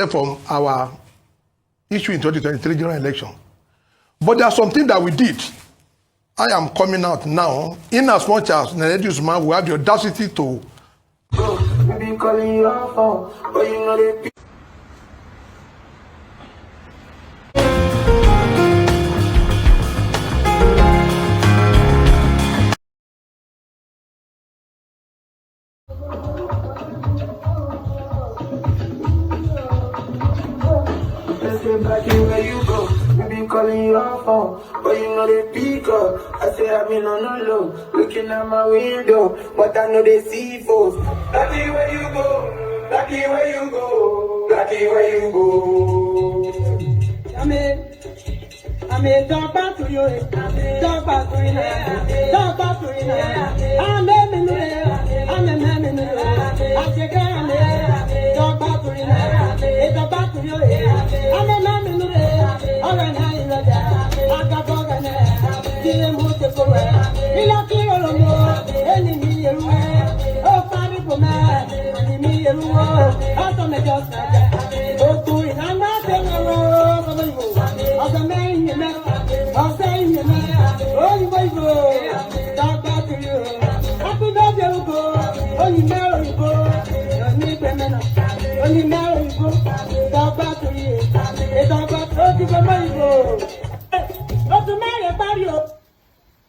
from our issue in 2023 general election. But there are some things that we did. I am coming out now, in as much as Edochie man will have the audacity to. We've been calling you on phone, but you know they. Back in where you go, we been calling you on phone, but you know they pick up. I say I've been on the low, looking at my window, but I know they see folks. Lucky where you go, lucky where you go, lucky where you go. I'm a talk back to you, talk back to you, talk back to you. I'm a man, I say talk back to you, talk back to you. I'm a man, all right now you know that. I got broken, didn't move the forward. We lock you all on more, enemy you oh, funny for man, enemy you I'll come and just like that. Oh, doing, I'm not saying a road for you. I'll come in your neck, I'll say in your neck. Oh, you boy go, talk back to you. I could not you go, only marrow you go. Only marrow you go, talk back to you.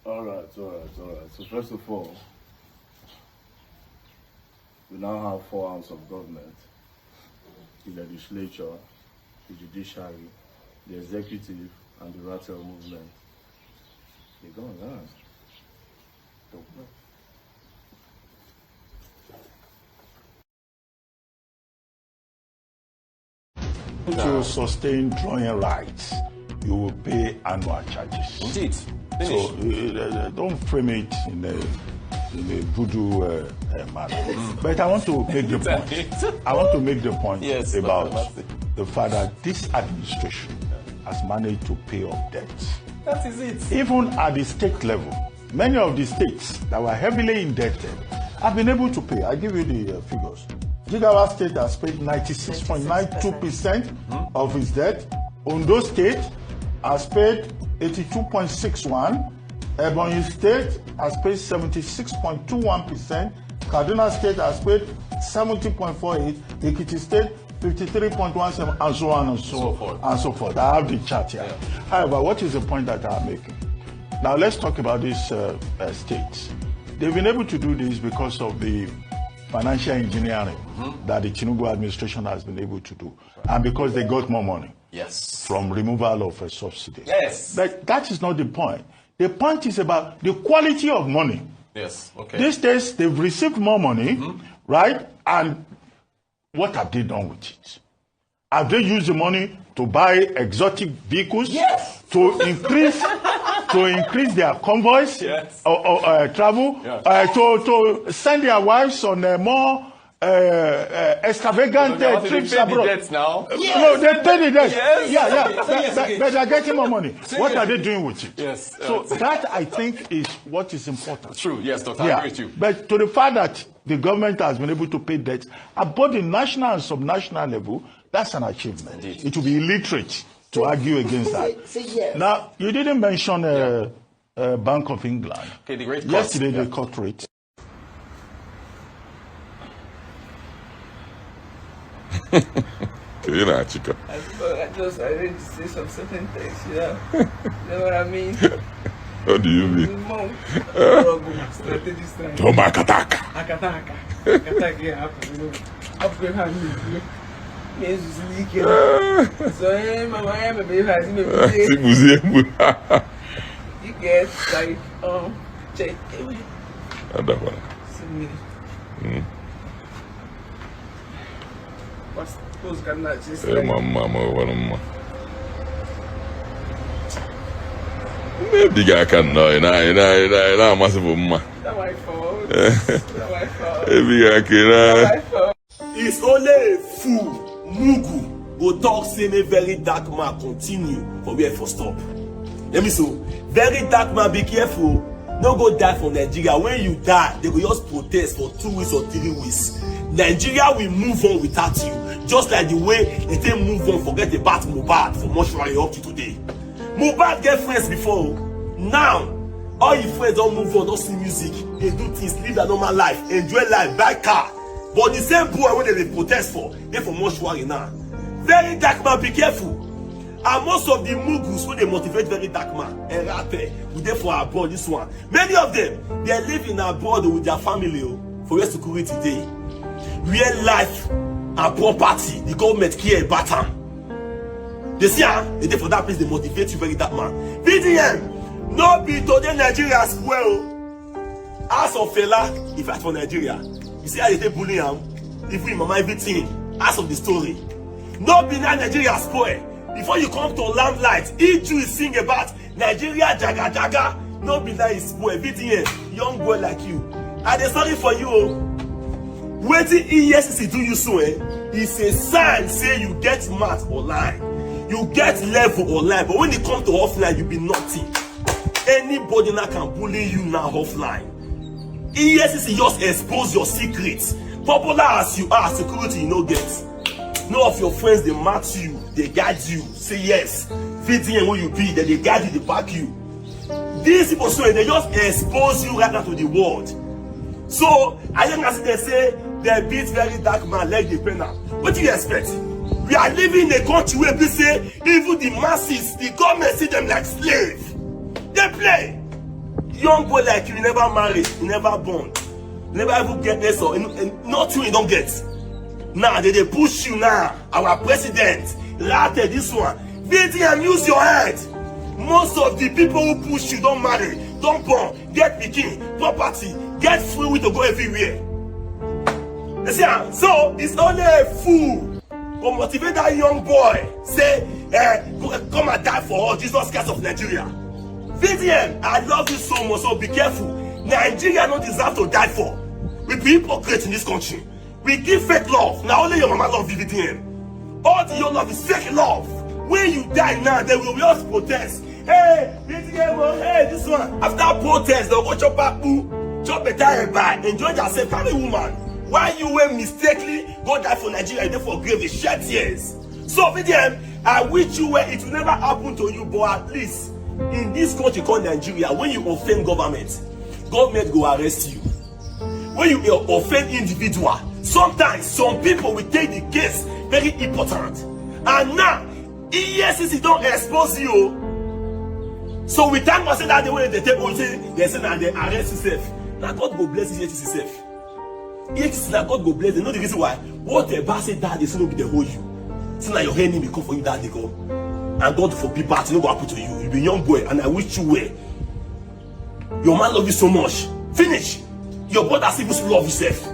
All right. So first of all, we now have 4 arms of government: the legislature, the judiciary, the executive, and the rattle movement. They're going on. To sustain drawing rights, you will pay annual charges. Indeed. So don't frame it in a voodoo manner. But I want to make the point. I want to make the point about the fact that this administration has managed to pay off debts. That is it. Even at the state level, many of the states that were heavily indebted have been able to pay. I give you the figures. Jigawa State has paid 96.92% of its debt. Ondo State has paid 82.61%. Ebonyi State has paid 76.21%. Kaduna State has paid 70.48%. Ekiti State 53.17%, and so on and so forth. I have the chart here. Yeah. However, what is the point that I'm making? Now let's talk about these states. They've been able to do this because of the financial engineering that the Tinubu administration has been able to do, and because they got more money from removal of a subsidy. But that is not the point. The point is about the quality of money. These days, they've received more money, right? And what have they done with it? Have they used the money to buy exotic vehicles? To increase their convoys or travel, to send their wives on more extravagant trips abroad? Now. No, they pay the debt. But they're getting more money. What are they doing with it? So that, I think, is what is important. True, yes, Doctor, I agree with you. But to the fact that the government has been able to pay debts at both the national and subnational level, that's an achievement. Indeed. It will be illiterate to argue against that. Now, you didn't mention Bank of England. Okay, the great yesterday, the cut rate. You know, Chico. I ready to say some certain things, you know? You know what I mean? What do you mean? Akataka, yeah, upgrade her, you know? Yes, you so, my baby has me. You get like, check. I don't want to. What's going on? Just like mama. Maybe I can know. I'm massive. That's my fault. Maybe I can. It's only a fool, Mugu, go talk say me Verydarkman continue for where for stop. Let me so. Verydarkman, be careful. no go die for Nigeria. When you die, they will just protest for 2 weeks or 3 weeks. Nigeria will move on without you, just like the way they take move on, forget about Mohbad for mortuary up to today. Mohbad get friends before. Now, all your friends don't move on, don't see music, they do things, live their normal life, enjoy life, buy car. But the same boy when they protest for, they for mortuary now. Verydarkman, be careful. And most of the mugus when they motivate Verydarkman and rapper, we there for abroad this one. Many of them, they live in abroad with their family for your security day. Real life and property, the government care about them. They see they there for that place, they motivate you Verydarkman. VDM, no be today Nigeria as well. As of fella, if I for Nigeria, you see how they take bullying him, even mama everything, as of the story. No be now Nigeria spoil. Before you come to lamplight, each you sing about Nigeria jaga jaga. No be that is spoil. VDM, young boy like you. And they sorry for you. Waiting ESC do you so it's a sign say you get math online. You get level online. But when it comes to offline, you be nothing. Anybody now can bully you now offline. ESC just expose your secrets. Popular as you are, security you no get. No of your friends they match you, they guide you. Say yes. VDM where you be, then they guide you, they back you. These people so they just expose you right now to the world. So I think as they say they beat Verydarkman like the penal. What do you expect? We are living in a country where they say even the masses, the government see them like slaves. They play. Young boy like you never married, you never born, you never even get this or nothing you don't get. Now they push you now. Our president, later this one. VDM, use your head. Most of the people who push you don't marry, don't born, get pikin, property, get free will to go everywhere. You see, so it's only a fool to motivate that young boy. Say, come and die for all Jesus Christ of Nigeria. VDM, I love you so much, so be careful. Nigeria don't deserve to die for. We be hypocrites in this country. We give fake love. Now only your mama love VDM. All the your love is fake love. When you die now, they will just protest. Hey, VDM, hey, this one. After protest, they'll go chop back, chop a tire by, enjoy yourself, carry woman. Why you will mistakenly go die for Nigeria, you for grave, they shed tears. So VDM, I wish you where it will never happen to you, but at least in this country called Nigeria, when you offend government will arrest you. When you offend individual, sometimes some people will take the case very important. And now, ESCC don't expose you. So we thank God that the way they take they say that they arrest yourself. Now God go bless ESCC self. ESCC now God go bless. They know the reason why. What the boss said that they still be the whole you. So now your enemy come for you that they go. And God forbid bad things go happen to you. You be a young boy and I wish you well. Your man love you so much. Finish. Your brother still love yourself.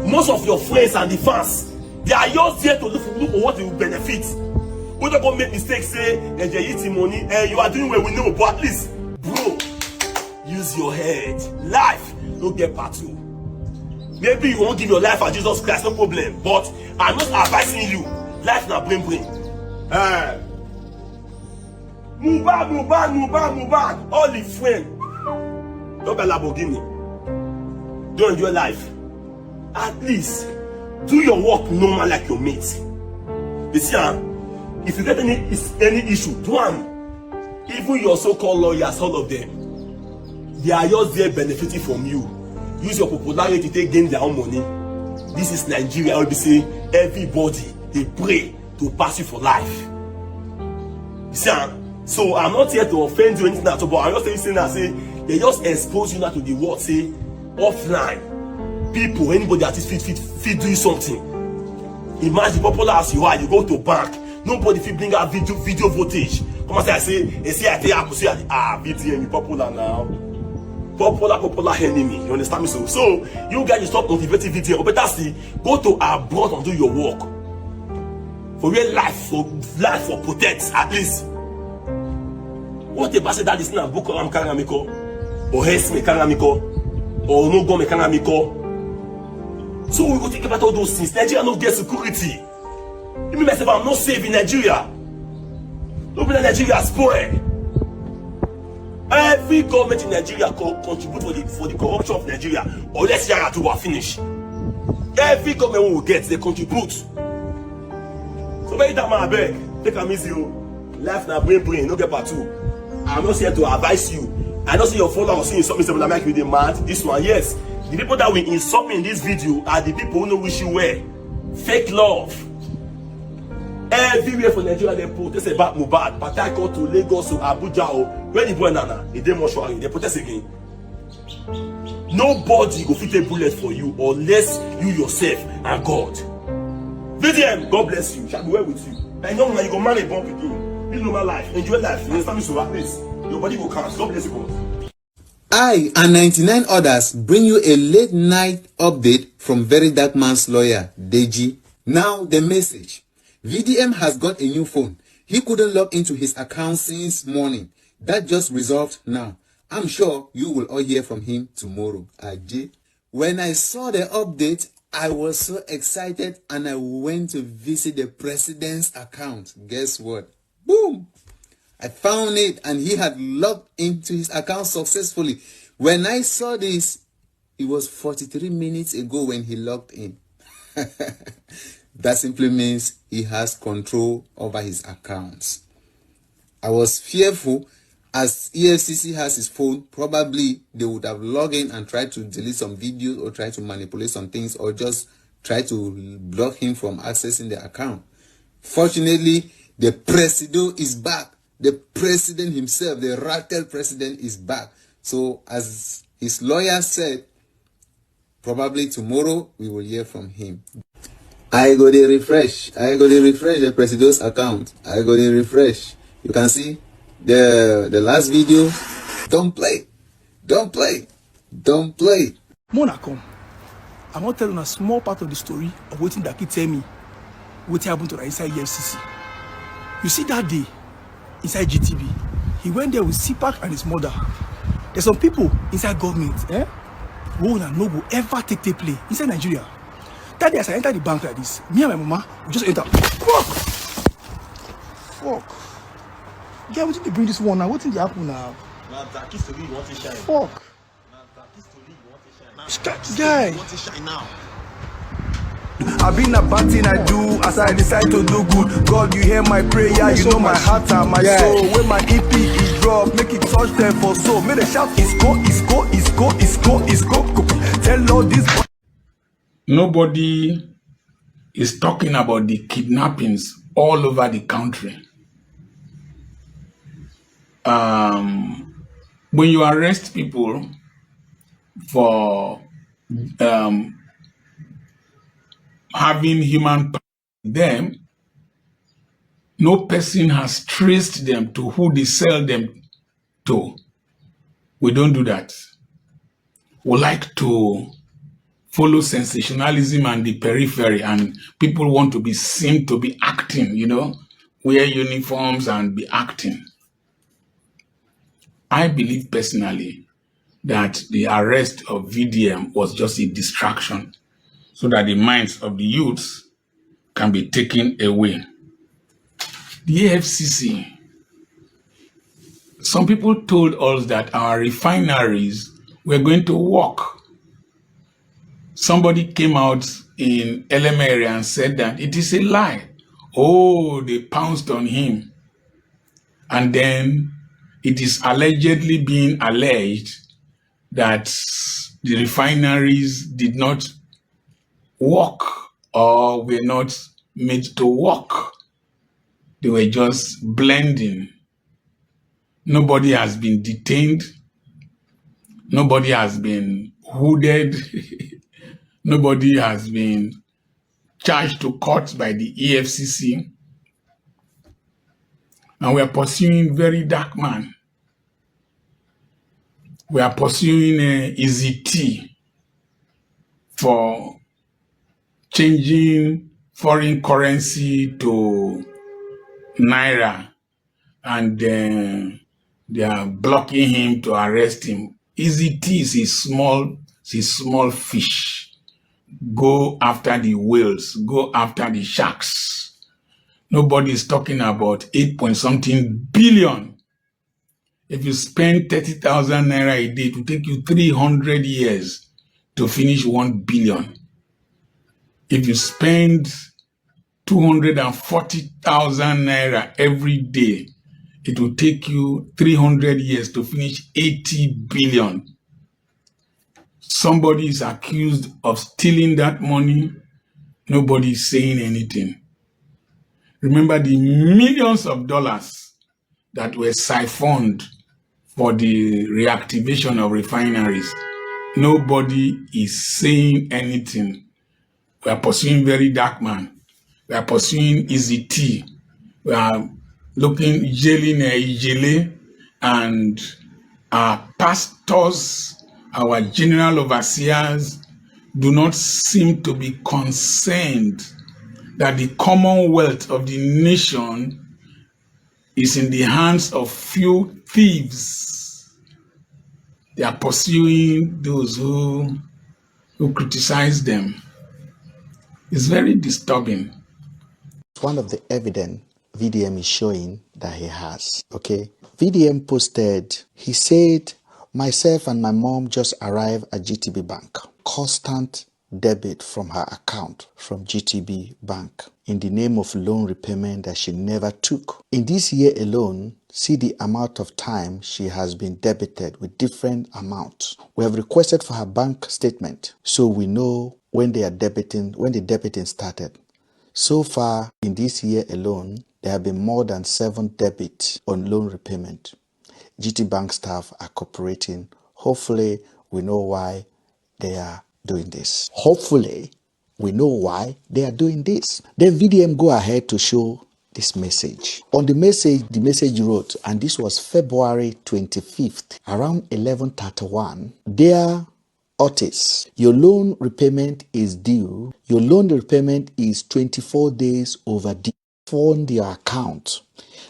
Most of your friends and the fans, they are just there to look for what they will benefit. We don't go make mistakes, say, and they're eating money, and you are doing what we know, but at least, bro, use your head. Life, don't get part two. Maybe you won't give your life at Jesus Christ, no problem. But I'm not advising you. Life now bring. Move back. All the friends. Don't be Lamborghini. Don't enjoy life. At least do your work normal like your mates. You see, if you get any issue, do them. Even your so-called lawyers, all of them, they are just there benefiting from you. Use your popularity to gain their own money. This is Nigeria. I will be saying everybody they pray to pass you for life. You see, so I'm not here to offend you anything at all, but I'm just saying that say they just expose you now to the world. Say offline. People, anybody that is fit doing something. Imagine popular as you are, you go to bank, nobody fit bring out video footage. Come on, say I tell you, VDM popular now. Popular enemy. You understand me? So you guys stop motivating VDM. But that's the go to abroad and do your work. For real life, for protect at least. What the say that is not book or Karamiko, or Hes Mekaramiko, or no go Mekaramiko. So we go think about all those things. Nigeria no get security. You mean myself, I'm not safe in Nigeria. Nobody in Nigeria spoil. Every government in Nigeria contribute for the corruption of Nigeria, or let's say to our finish. Every government will get, they contribute. So Verydarkman, beg, take a easy. Life na brain, no get part two. I'm not here to advise you. I don't see your phone or see something that make you the mad. This one, yes. The people that will insult me in this video are the people who know wish you well. Fake love. Everywhere for Nigeria they protest about Mohbad. Patako to Lagos to Abuja. Where the boy Nana, they demonstrate, they protest again. Nobody go fit a bullet for you unless you yourself and God. VDM, God bless you. Shall be well with you. And young man, you go marry a bomb again. Live normal life, enjoy life. You understand me so at least your body will count. God bless you, God. I and 99 others bring you a late night update from Verydarkman's lawyer, Edochie. Now the message. VDM has got a new phone. He couldn't log into his account since morning. That just resolved now. I'm sure you will all hear from him tomorrow. Ajay. When I saw the update, I was so excited and I went to visit the president's account. Guess what? Boom! I found it and he had logged into his account successfully. When I saw this, it was 43 minutes ago when he logged in. That simply means he has control over his accounts. I was fearful as EFCC has his phone, probably they would have logged in and tried to delete some videos or try to manipulate some things or just try to block him from accessing the account. Fortunately, the president is back. The president himself, the rattled president is back. So as his lawyer said, probably tomorrow we will hear from him. I go to refresh the president's account. I go to refresh. You can see the last video. Don't play. Mona come. I want to tell you a small part of the story of what Daki tell me what happened to the inside EFCC. You see that day inside GTB, he went there with CPAC and his mother. There's some people inside government, who will no go ever take play inside Nigeria. That day as I enter the bank like this, me and my mama we just enter. Fuck. Yeah, what did they bring this one now? What did they happen now? Now Daki story you want to shine. Fuck. Now Daki story you want to shine. This guy. You want to shine now. I've been a bad thing I do as I decide to do good. God, you hear my prayer, you know my heart and my soul. When my EP is dropped, make it touch them for soul. Make the shout, it's go. Tell all this. Nobody is talking about the kidnappings all over the country. When you arrest people for having human power with them, no person has traced them to who they sell them to. We don't do that. We like to follow sensationalism and the periphery, and people want to be seen to be acting, wear uniforms and be acting. I believe personally that the arrest of VDM was just a distraction so that the minds of the youths can be taken away. The AFCC, some people told us that our refineries were going to work. Somebody came out in LMA and said that it is a lie. Oh, they pounced on him. And then it is allegedly being alleged that the refineries did not work or were not made to work. They were just blending. Nobody has been detained. Nobody has been hooded. Nobody has been charged to court by the EFCC. And we are pursuing Verydarkman. We are pursuing Easy T for changing foreign currency to Naira, and they are blocking him to arrest him. Easy T is a small fish. Go after the whales, go after the sharks. Nobody is talking about 8 point something billion If you spend 30,000 naira a day, it will take you 300 years to finish 1 billion. If you spend 240,000 naira every day, it will take you 300 years to finish 80 billion. Somebody is accused of stealing that money. Nobody is saying anything. Remember the millions of dollars that were siphoned for the reactivation of refineries. Nobody is saying anything. We are pursuing Verydarkman. We are pursuing Easy T. We are looking Yule and our pastors, our general overseers do not seem to be concerned that the commonwealth of the nation is in the hands of few thieves. They are pursuing those who criticize them. It's very disturbing. One of the evidence VDM is showing that he has. Okay. VDM posted, he said, myself and my mom just arrived at GTB Bank. Constant debit from her account from GTB Bank in the name of loan repayment that she never took. In this year alone, see the amount of time she has been debited with different amounts. We have requested for her bank statement so we know when the debiting started. So far, in this year alone, there have been more than 7 debits on loan repayment. GT Bank staff are cooperating. Hopefully, we know why they are doing this. Hopefully, we know why they are doing this. Then VDM go ahead to show this message. On the message wrote, and this was February 25th, around 11:31, dear Otis, your loan repayment is due. Your loan repayment is 24 days overdue. Fund your account.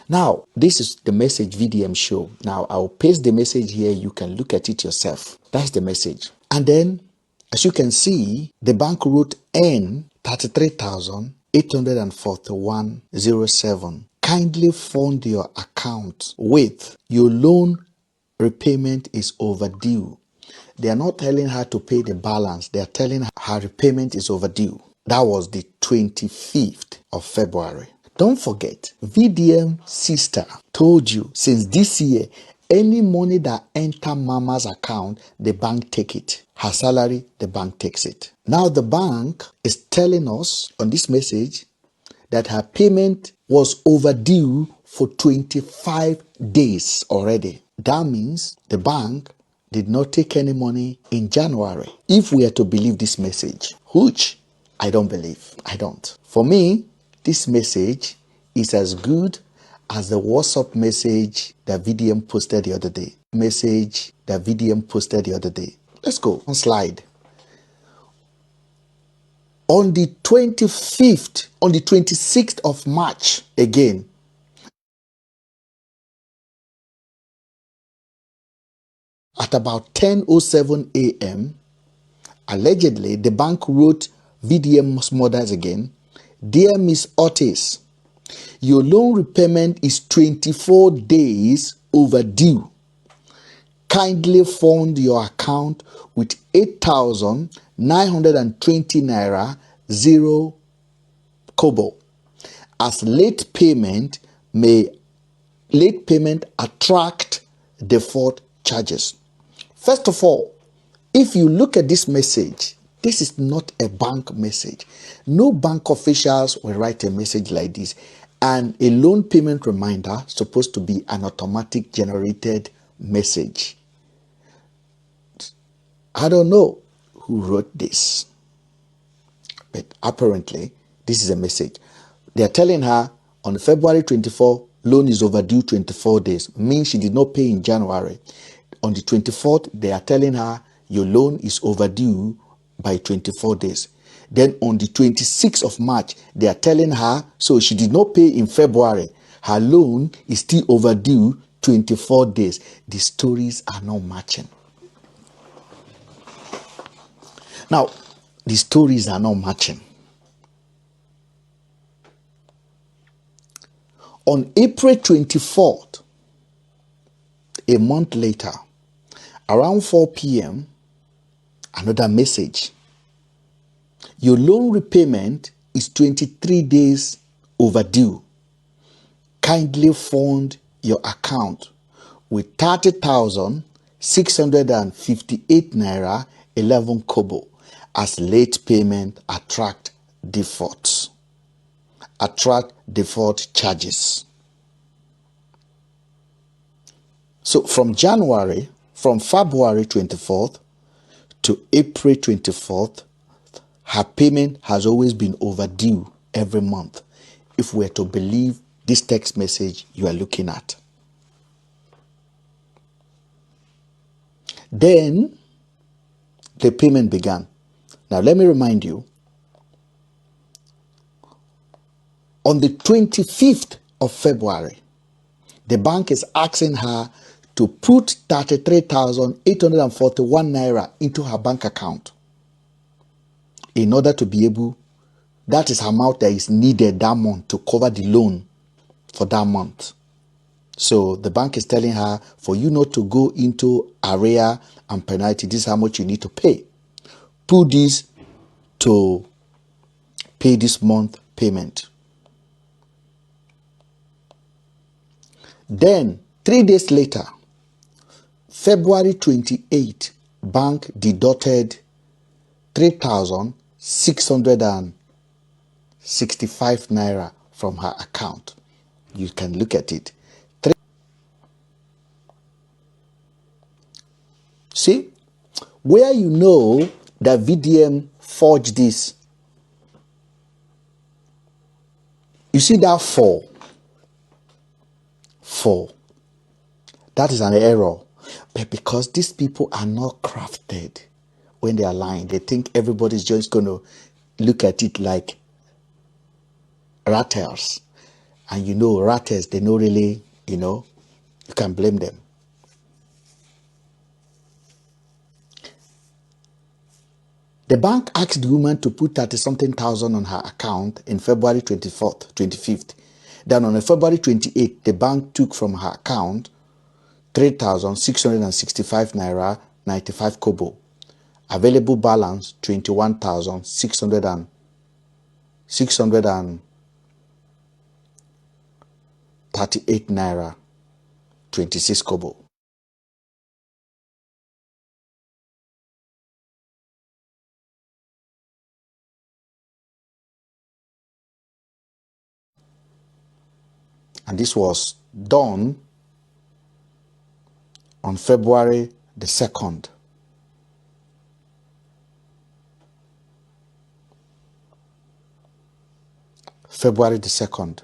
Now, this is the message VDM show. Now, I'll paste the message here. You can look at it yourself. That's the message. And then, as you can see, the bank wrote N 33,841.07. Kindly fund your account with your loan repayment is overdue. They are not telling her to pay the balance. They are telling her her repayment is overdue. That was the 25th of February. Don't forget, VDM sister told you since this year, any money that enter mama's account, the bank take it. Her salary, the bank takes it. Now the bank is telling us on this message that her payment was overdue for 25 days already. That means the bank did not take any money in January. If we are to believe this message, which I don't believe. I don't. For me, this message is as good as the WhatsApp message that VDM posted the other day. Let's go on slide. On the 25th, on the 26th of March, again, at about 10:07 a.m., allegedly, the bank wrote VDM's mothers again, dear Miss Otis, your loan repayment is 24 days overdue. Kindly fund your account with 8,920 naira 0 kobo. As late payment attract default charges. First of all, if you look at this message, this is not a bank message. No bank officials will write a message like this. And a loan payment reminder is supposed to be an automatic generated message. I don't know who wrote this, but apparently this is a message. They are telling her on February 24, loan is overdue 24 days, means she did not pay in January. On the 24th, they are telling her your loan is overdue by 24 days. Then on the 26th of March, they are telling her, so she did not pay in February. Her loan is still overdue 24 days. The stories are not matching. Now, the stories are not matching. On April 24th, A month later, around 4 p.m., another message. Your loan repayment is 23 days overdue. Kindly fund your account with 30,658 naira 11 kobo as late payment attract defaults. Attract default charges. So from February 24th to April 24th, her payment has always been overdue every month, if we're to believe this text message you are looking at. Then the payment began. Now let me remind you, on the 25th of February, the bank is asking her to put 33,841 naira into her bank account in order to be able, that is the amount that is needed that month to cover the loan for that month. So the bank is telling her, for you not to go into arrear and penalty, this is how much you need to pay. Put this to pay this month payment. Then 3 days later, February 28, bank deducted 3,665 naira from her account. You can look at it. See, where you know that VDM forged this, you see that 4. That is an error. But because these people are not crafted when they are lying, they think everybody's just going to look at it like ratters. And you know, ratters, they know really, you can blame them. The bank asked the woman to put 30-something thousand on her account in February 25th. Then on February 28th, the bank took from her account 3,665 naira 95 kobo. Available balance 638 naira 26 kobo. And this was done on February the 2nd. February the 2nd.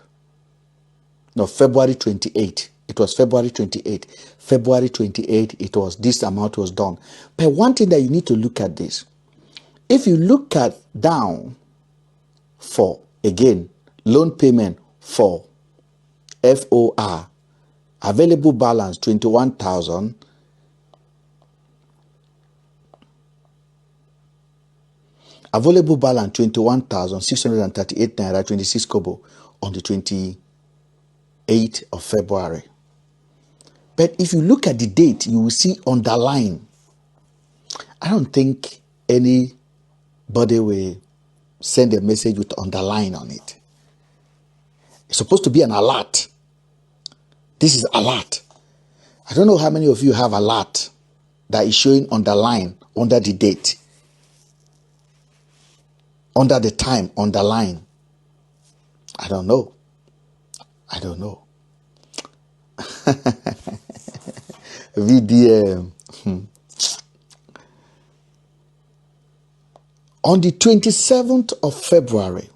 No, February 28. It was February 28. February 28, this amount was done. But one thing that you need to look at this. If you look at down for, again, loan payment for FOR, available balance 21,000. Available balance 21,638 naira 26 kobo on the 28th of February. But if you look at the date, you will see underline. I don't think anybody will send a message with underline on it. It's supposed to be an alert. This is alert. I don't know how many of you have alert that is showing underline under the date. Under the time, underline. I don't know. VDM. On the 27th of February,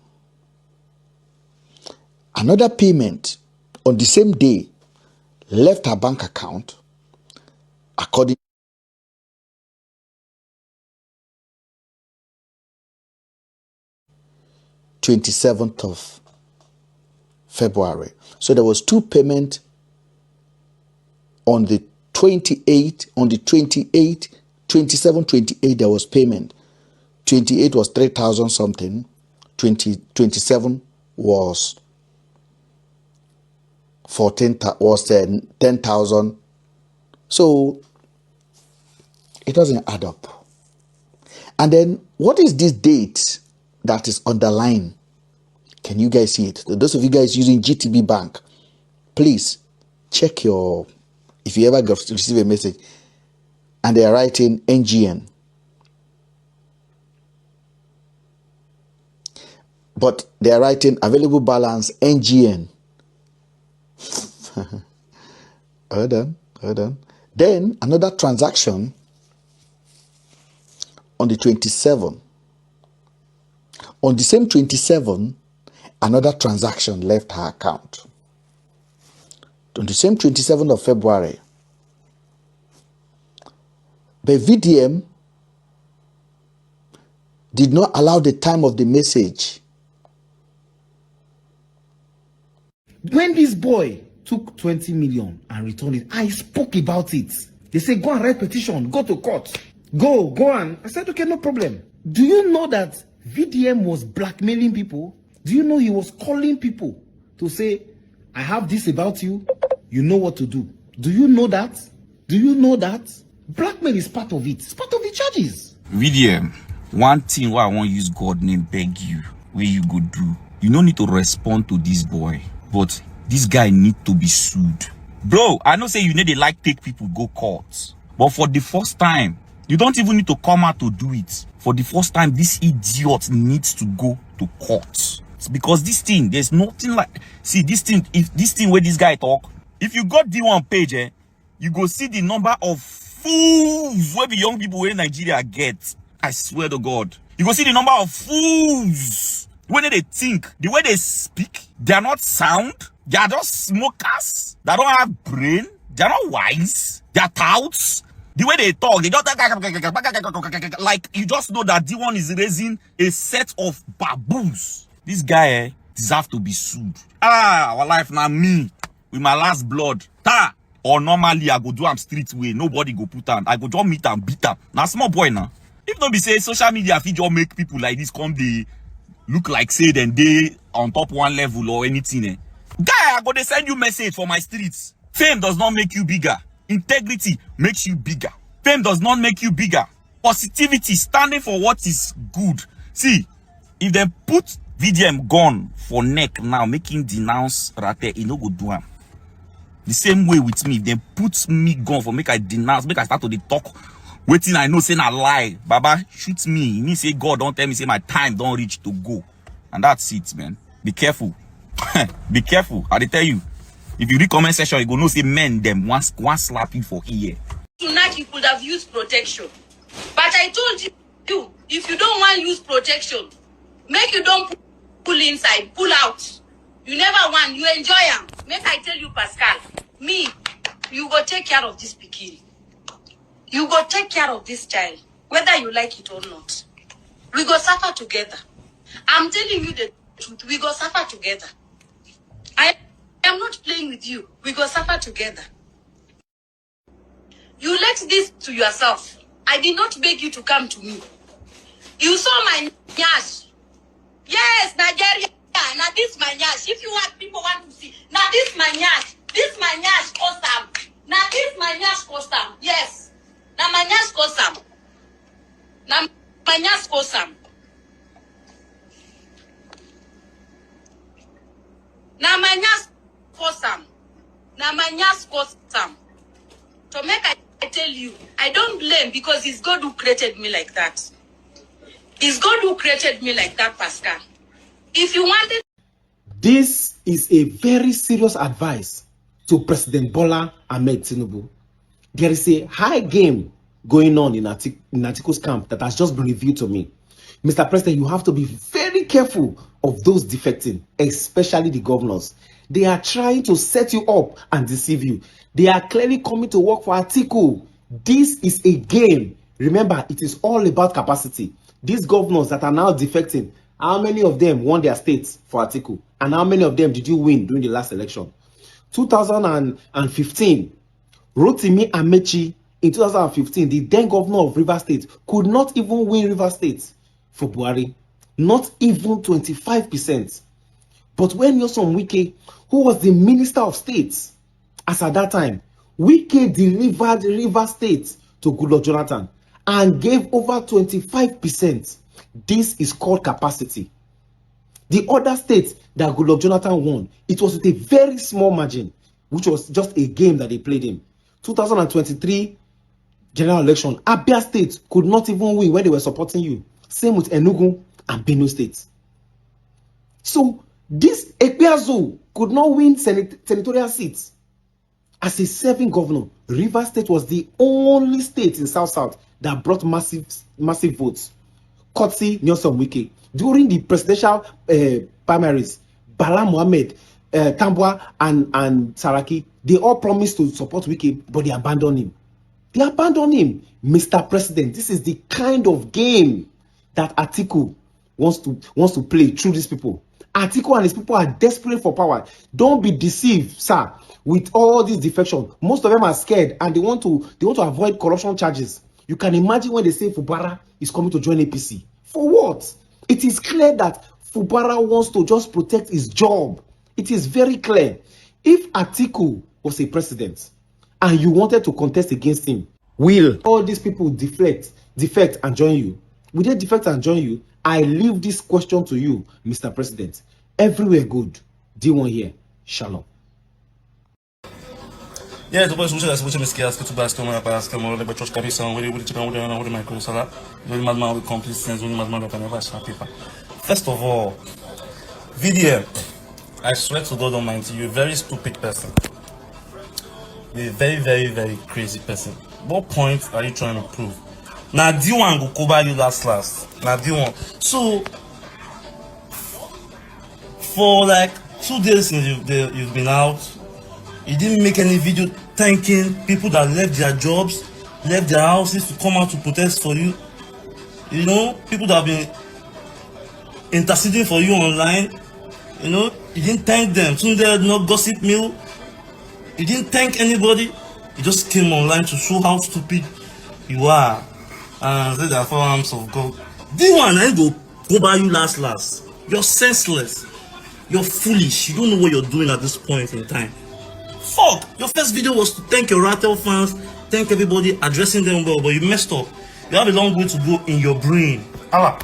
another payment on the same day left her bank account according 27th of February. So there was 2 payments on the 28th, on the 28th, 27, 28 there was payment. 28 was 3,000 something. 27 was 10,000 So it doesn't add up. And then what is this date that is underlined? Can you guys see it? Those of you guys using GTB Bank, please check your, if you ever receive a message and they are writing NGN, but they are writing available balance NGN. Hold on. Then another transaction on the 27th. On the same 27, another transaction left her account. On the same 27th of February, but VDM did not allow the time of the message. When this boy took 20 million and returned it, I spoke about it. They said, go and write petition, go to court. Go on. I said, okay, no problem. Do you know that VDM was blackmailing people? Do you know he was calling people to say, I have this about you, you know what to do? Do you know that? Do you know that? Blackmail is part of it. It's part of the charges. VDM, one thing why I want use God name beg you, where you go do. You no need to respond to this boy, but this guy need to be sued. Bro, I know say you need to like take people go court, but for the first time, you don't even need to come out to do it. For the first time, this idiot needs to go to court. It's because this thing, there's nothing like, see this thing, if this thing where this guy talk, if you got D1 page, you go see the number of fools where the young people in Nigeria get. I swear to God. You go see the number of fools when they think, the way they speak, they are not sound, they are just smokers, they don't have brain, they are not wise, they are touts. The way they talk, they just like, you just know that D1 is raising a set of baboons. This guy deserves to be sued. Our life now me with my last blood. Or normally I go do am street way. Nobody go put am. I go just meet and beat am. Now small boy now. If not be say social media fit just make people like this come they look like say then they on top one level or anything. Guy, I go they send you message for my streets. Fame does not make you bigger. Integrity makes you bigger. Fame does not make you bigger. Positivity, standing for what is good. See, if they put VDM gun for neck now, making denounce Rate, he no go do am. The same way with me, if they put me gun for make I denounce, make I start to the talk, waiting I know say na lie. Baba, shoot me. Me say God don't tell me say my time don't reach to go. And that's it, man. Be careful. Be careful. I tell you. If you read comment section, you go know say men them one slap you for ear. Tonight you could have used protection. But I told you, if you don't want to use protection, make you don't pull inside, pull out. You never want, you enjoy them. Make I tell you, Pascal, me, you go take care of this bikini. You go take care of this child, whether you like it or not. We go suffer together. I'm telling you the truth, we go suffer together. I'm not playing with you. We go suffer together. You let this to yourself. I did not beg you to come to me. You saw my nyash. Yes, Nigeria. Now this my nyash. If you want people want to see. Now this my nyash. This my nyash custom. Now this my nyash custom. Yes. Now my nyash custom. Now my nyash custom. Now my nyash custom. Now my nyash custom. To make I tell you, I don't blame because it's God who created me like that. It's God who created me like that, Pascal. If you wanted... This is a very serious advice to President Bola Ahmed Tinubu. There is a high game going on in Atiku's camp that has just been revealed to me. Mr. President, you have to be very careful of those defecting, especially the governors. They are trying to set you up and deceive you. They are clearly coming to work for Atiku. This is a game. Remember, it is all about capacity. These governors that are now defecting, how many of them won their states for Atiku? And how many of them did you win during the last election? 2015, Rotimi Amechi in 2015, the then governor of Rivers State, could not even win Rivers State for Buhari. Not even 25%. But when Nyesom Wike, who was the Minister of States as at that time, Wike delivered River State to Goodluck Jonathan and gave over 25%. This is called capacity. The other states that Goodluck Jonathan won, it was with a very small margin, which was just a game that they played in. 2023 general election, Abia State could not even win when they were supporting you. Same with Enugu and Benue State. So this Ekpeazu could not win senatorial seats. As a serving governor, Rivers State was the only state in South that brought massive votes. Courtesy Nelson Wike. During the presidential primaries, Bala Mohammed, Tambwa, and Saraki, they all promised to support Wike, but they abandoned him. They abandoned him. Mr. President, this is the kind of game that Atiku wants to play through these people. Atiku and his people are desperate for power. Don't be deceived, sir, with all this defection. Most of them are scared and they want to avoid corruption charges. You can imagine when they say Fubara is coming to join APC. For what? It is clear that Fubara wants to just protect his job. It is very clear. If Atiku was a president and you wanted to contest against him, will all these people defect and join you? Will they defect and join you? I leave this question to you, Mr. President. Everywhere good. D1 here. Shalom. Yeah, to powiesz, że zobaczymy skiasko, to basko, moja paska, może lepiej troszkę pisał, where you czekam, where my kursala, where my man with completeness, where my man with paper. First of all, VDM, I swear to God Almighty, you're a very stupid person. You're a very, very, very crazy person. What point are you trying to prove? Now, D1 go cover you last. Now, D1. So, for like 2 days since you've been out, you didn't make any video thanking people that left their jobs, left their houses to come out to protest for you. You know, people that have been interceding for you online. You know, you didn't thank them. Tunde, no gossip mill. You didn't thank anybody. You just came online to show how stupid you are. And say that 4 arms of God. D1 ain't go by you last. You're senseless. You're foolish. You don't know what you're doing at this point in time. Fuck! Your first video was to thank your Rattle fans, thank everybody, addressing them well, but you messed up. You have a long way to go in your brain. Allah.